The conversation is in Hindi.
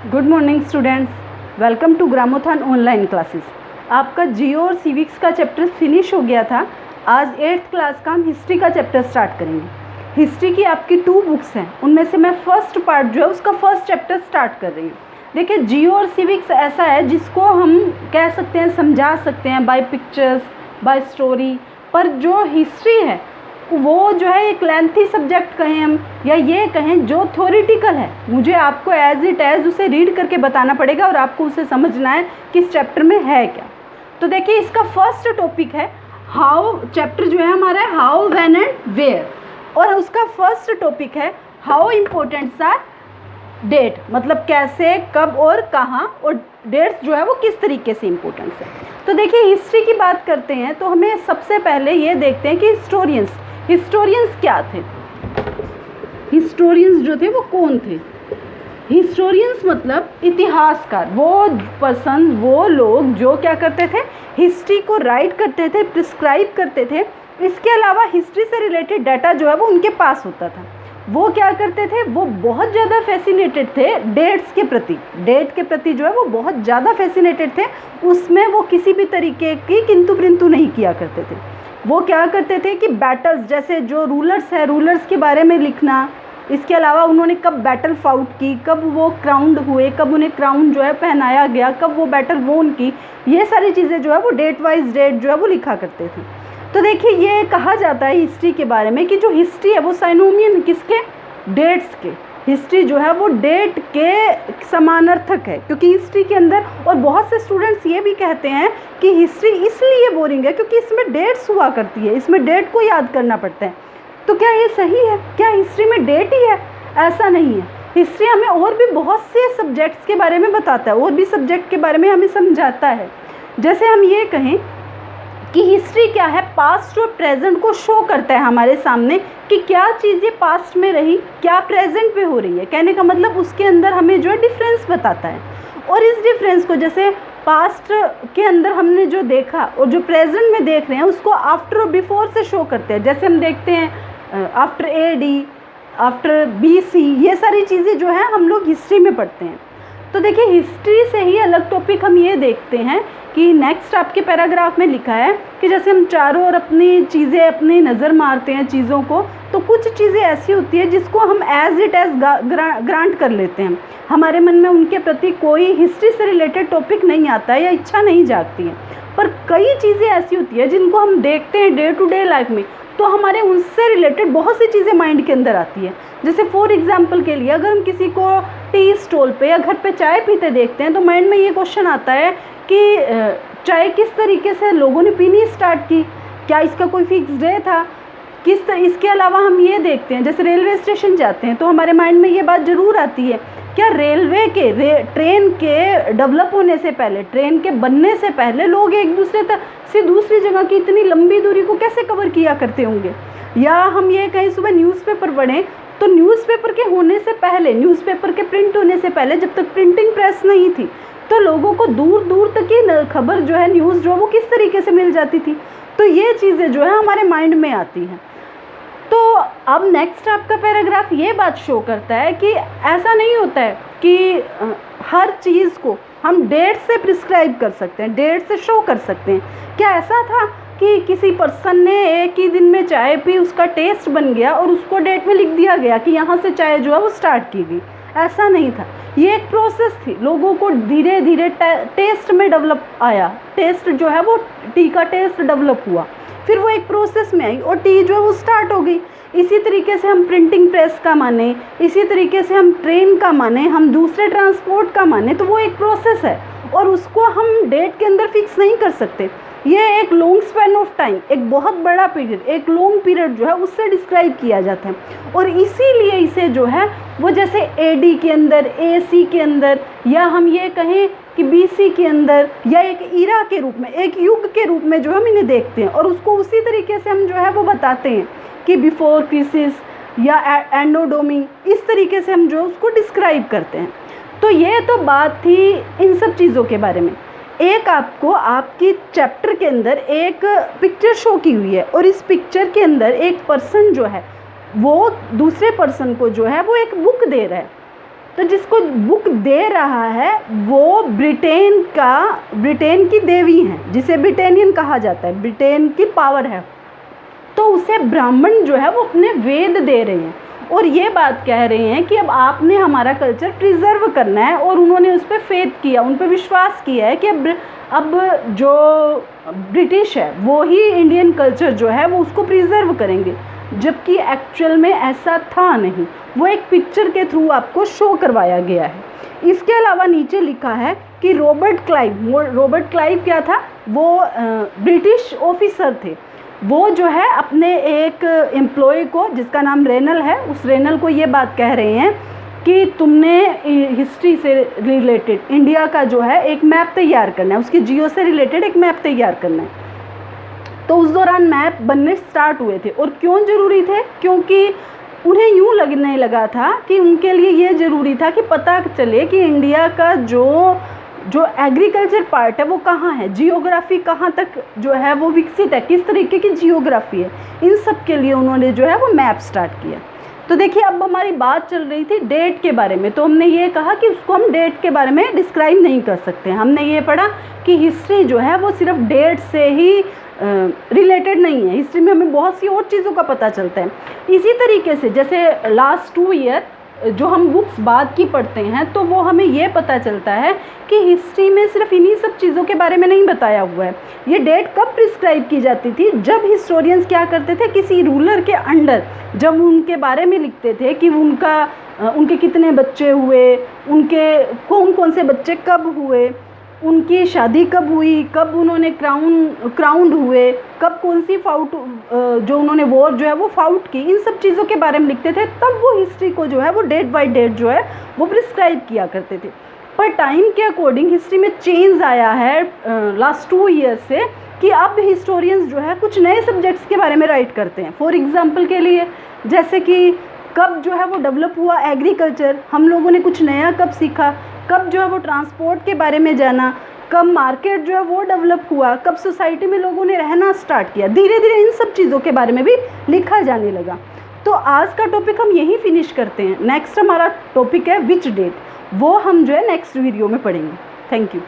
Good morning students, welcome to Gramothan online classes. आपका जियो और सिविक्स का चैप्टर फिनिश हो गया था। आज 8th क्लास का हम हिस्ट्री का चैप्टर स्टार्ट करेंगे। हिस्ट्री की आपकी 2 बुक्स हैं, उनमें से मैं फर्स्ट पार्ट जो है उसका फर्स्ट चैप्टर स्टार्ट कर रही हूँ। देखिए, जियो और सिविक्स ऐसा है जिसको हम कह सकते हैं, समझा सकते हैं बाय पिक्चर्स, बाय स्टोरी, पर जो हिस्ट्री है वो जो है एक लेंथी सब्जेक्ट कहें हम, या ये कहें जो थ्योरेटिकल है, मुझे आपको एज इट एज उसे रीड करके बताना पड़ेगा और आपको उसे समझना है कि इस चैप्टर में है क्या। तो देखिए, इसका फर्स्ट टॉपिक है हाउ, चैप्टर जो है हमारा है हाउ, व्हेन एंड वेयर, और उसका फर्स्ट टॉपिक है हाउ इम्पोर्टेंट्स आर डेट, मतलब कैसे, कब और कहाँ, और डेट्स जो है वो किस तरीके से इम्पोर्टेंस है। तो देखिए, हिस्ट्री की बात करते हैं तो हमें सबसे पहले ये देखते हैं कि हिस्टोरियंस क्या थे। हिस्टोरियंस जो थे वो कौन थे? हिस्टोरियंस मतलब इतिहासकार, वो पर्सन, वो लोग जो क्या करते थे, हिस्ट्री को राइट करते थे, प्रिस्क्राइब करते थे। इसके अलावा हिस्ट्री से रिलेटेड डाटा जो है वो उनके पास होता था। वो क्या करते थे, वो बहुत ज़्यादा फैसिनेटेड थे डेट्स के प्रति, डेट के प्रति जो है वो बहुत ज़्यादा फैसिनेटेड थे। उसमें वो किसी भी तरीके की किंतु परंतु नहीं किया करते थे। वो क्या करते थे कि बैटल्स, जैसे जो रूलर्स है, रूलर्स के बारे में लिखना, इसके अलावा उन्होंने कब बैटल फाउट की, कब वो क्राउंड हुए, कब उन्हें क्राउन जो है पहनाया गया, कब वो बैटल वोन की, ये सारी चीज़ें जो है वो डेट वाइज डेट जो है वो लिखा करते थे। तो देखिए, ये कहा जाता है हिस्ट्री के बारे में कि जो हिस्ट्री है वो साइनोमियन किसके, डेट्स के। हिस्ट्री जो है वो डेट के समानार्थक है, क्योंकि हिस्ट्री के अंदर, और बहुत से स्टूडेंट्स ये भी कहते हैं कि हिस्ट्री इसलिए बोरिंग है क्योंकि इसमें डेट्स हुआ करती है, इसमें डेट को याद करना पड़ता है। तो क्या ये सही है? क्या हिस्ट्री में डेट ही है? ऐसा नहीं है। हिस्ट्री हमें और भी बहुत से सब्जेक्ट्स के बारे में बताता है, और भी सब्जेक्ट के बारे में हमें समझाता है। जैसे हम ये कहें कि हिस्ट्री क्या है, पास्ट और प्रेजेंट को शो करता है हमारे सामने कि क्या चीज़ें पास्ट में रही, क्या प्रेजेंट में हो रही है। कहने का मतलब उसके अंदर हमें जो है डिफरेंस बताता है, और इस डिफरेंस को, जैसे पास्ट के अंदर हमने जो देखा और जो प्रेजेंट में देख रहे हैं, उसको आफ्टर और बिफोर से शो करते हैं। जैसे हम देखते हैं आफ्टर AD, आफ्टर BC, ये सारी चीज़ें जो है हम लोग हिस्ट्री में पढ़ते हैं। तो देखिए, हिस्ट्री से ही अलग टॉपिक हम ये देखते हैं कि नेक्स्ट आपके पैराग्राफ में लिखा है कि जैसे हम चारों ओर अपनी चीज़ें, अपनी नज़र मारते हैं चीज़ों को, तो कुछ चीज़ें ऐसी होती है जिसको हम एज इट एज ग्रांट कर लेते हैं। हमारे मन में उनके प्रति कोई हिस्ट्री से रिलेटेड टॉपिक नहीं आता है या इच्छा नहीं जागती है। पर कई चीज़ें ऐसी होती है जिनको हम देखते हैं डे टू डे लाइफ में, तो हमारे उनसे रिलेटेड बहुत सी चीज़ें माइंड के अंदर आती है। जैसे फॉर एग्जांपल के लिए, अगर हम किसी को टी स्टॉल पे या घर पे चाय पीते देखते हैं, तो माइंड में ये क्वेश्चन आता है कि चाय किस तरीके से लोगों ने पीनी स्टार्ट की, क्या इसका कोई फिक्स डे था, इसके अलावा हम ये देखते हैं, जैसे रेलवे स्टेशन जाते हैं तो हमारे माइंड में ये बात ज़रूर आती है, क्या रेलवे के ट्रेन के डेवलप होने से पहले, ट्रेन के बनने से पहले लोग एक दूसरे तक से दूसरी जगह की इतनी लंबी दूरी को कैसे कवर किया करते होंगे। या हम ये कहीं सुबह न्यूज़पेपर पढ़ें, तो न्यूज़पेपर के होने से पहले, न्यूज़पेपर के प्रिंट होने से पहले, जब तक प्रिंटिंग प्रेस नहीं थी, तो लोगों को दूर दूर तक की खबर जो है, न्यूज़ जो, वो किस तरीके से मिल जाती थी। तो ये चीज़ें जो है हमारे माइंड में आती हैं। तो अब नेक्स्ट आपका पैराग्राफ ये बात शो करता है कि ऐसा नहीं होता है कि हर चीज़ को हम डेट से प्रिस्क्राइब कर सकते हैं, डेट से शो कर सकते हैं। क्या ऐसा था कि किसी पर्सन ने एक ही दिन में चाय पी, उसका टेस्ट बन गया और उसको डेट में लिख दिया गया कि यहाँ से चाय जो है वो स्टार्ट की गई? ऐसा नहीं था। ये एक प्रोसेस थी, लोगों को धीरे धीरे टेस्ट में डेवलप आया, टेस्ट जो है वो टी का टेस्ट डेवलप हुआ, फिर वो एक प्रोसेस में आई और टी जो है वो स्टार्ट हो गई। इसी तरीके से हम प्रिंटिंग प्रेस का माने, इसी तरीके से हम ट्रेन का माने, हम दूसरे ट्रांसपोर्ट का माने, तो वो एक प्रोसेस है और उसको हम डेट के अंदर फिक्स नहीं कर सकते। ये एक लॉन्ग स्पैन ऑफ टाइम, एक बहुत बड़ा पीरियड, एक लॉन्ग पीरियड जो है उससे डिस्क्राइब किया जाता है। और इसीलिए इसे जो है वो जैसे AD के अंदर, AC के अंदर, या हम ये कहें कि BC के अंदर, या एक ईरा के रूप में, एक युग के रूप में जो हम इन्हें देखते हैं, और उसको उसी तरीके से हम जो है वो बताते हैं कि बिफोर क्रिसिस या एंडोडोमी, इस तरीके से हम जो उसको डिस्क्राइब करते हैं। तो ये तो बात थी इन सब चीज़ों के बारे में। एक आपको आपकी चैप्टर के अंदर एक पिक्चर शो की हुई है, और इस पिक्चर के अंदर एक पर्सन जो है वो दूसरे पर्सन को जो है वो एक बुक दे रहा है। तो जिसको बुक दे रहा है वो ब्रिटेन की देवी हैं, जिसे ब्रिटेनियन कहा जाता है, ब्रिटेन की पावर है। तो उसे ब्राह्मण जो है वो अपने वेद दे रहे हैं और ये बात कह रहे हैं कि अब आपने हमारा कल्चर प्रिजर्व करना है, और उन्होंने उस पर फेथ किया, उन पर विश्वास किया है कि अब जो ब्रिटिश है वो ही इंडियन कल्चर जो है वो उसको प्रिजर्व करेंगे, जबकि एक्चुअल में ऐसा था नहीं। वो एक पिक्चर के थ्रू आपको शो करवाया गया है। इसके अलावा नीचे लिखा है कि रॉबर्ट क्लाइव क्या था, वो ब्रिटिश ऑफिसर थे। वो जो है अपने एक एम्प्लॉय को, जिसका नाम रेनल है, उस रेनल को ये बात कह रहे हैं कि तुमने हिस्ट्री से रिलेटेड इंडिया का जो है एक मैप तैयार करना है, उसकी जियो से रिलेटेड एक मैप तैयार करना है। तो उस दौरान मैप बनने स्टार्ट हुए थे, और क्यों ज़रूरी थे? क्योंकि उन्हें यूँ लगने लगा था कि उनके लिए ये ज़रूरी था कि पता चले कि इंडिया का जो एग्रीकल्चर पार्ट है वो कहाँ है, जियोग्राफी कहाँ तक जो है वो विकसित है, किस तरीके की जियोग्राफी है। इन सब के लिए उन्होंने जो है वो मैप स्टार्ट किया। तो देखिए, अब हमारी बात चल रही थी डेट के बारे में, तो हमने ये कहा कि उसको हम डेट के बारे में डिस्क्राइब नहीं कर सकते। हमने ये पढ़ा कि हिस्ट्री जो है वो सिर्फ डेट से ही रिलेटेड नहीं है, हिस्ट्री में हमें बहुत सी और चीज़ों का पता चलता है। इसी तरीके से जैसे लास्ट 2 ईयर जो हम बुक्स बाद की पढ़ते हैं, तो वो हमें ये पता चलता है कि हिस्ट्री में सिर्फ इन्हीं सब चीज़ों के बारे में नहीं बताया हुआ है। ये डेट कब प्रिस्क्राइब की जाती थी? जब हिस्टोरियंस क्या करते थे, किसी रूलर के अंडर जब उनके बारे में लिखते थे कि उनके कितने बच्चे हुए, उनके कौन कौन से बच्चे कब हुए, उनकी शादी कब हुई, कब उन्होंने क्राउंड हुए, कब कौन सी फाउट जो उन्होंने वॉर जो है वो फाउट की, इन सब चीज़ों के बारे में लिखते थे। तब वो हिस्ट्री को जो है वो डेट बाय डेट जो है वो प्रिस्क्राइब किया करते थे। पर टाइम के अकॉर्डिंग हिस्ट्री में चेंज आया है लास्ट 2 ईयर से, कि अब हिस्टोरियंस जो है कुछ नए सब्जेक्ट्स के बारे में राइट करते हैं। फॉर एग्जांपल के लिए, जैसे कि कब जो है वो डेवलप हुआ एग्रीकल्चर, हम लोगों ने कुछ नया कब सीखा, कब जो है वो ट्रांसपोर्ट के बारे में जाना, कब मार्केट जो है वो डेवलप हुआ, कब सोसाइटी में लोगों ने रहना स्टार्ट किया। धीरे धीरे इन सब चीज़ों के बारे में भी लिखा जाने लगा। तो आज का टॉपिक हम यहीं फिनिश करते हैं। नेक्स्ट हमारा टॉपिक है विच डेट, वो हम जो है नेक्स्ट वीडियो में पढ़ेंगे। Thank you.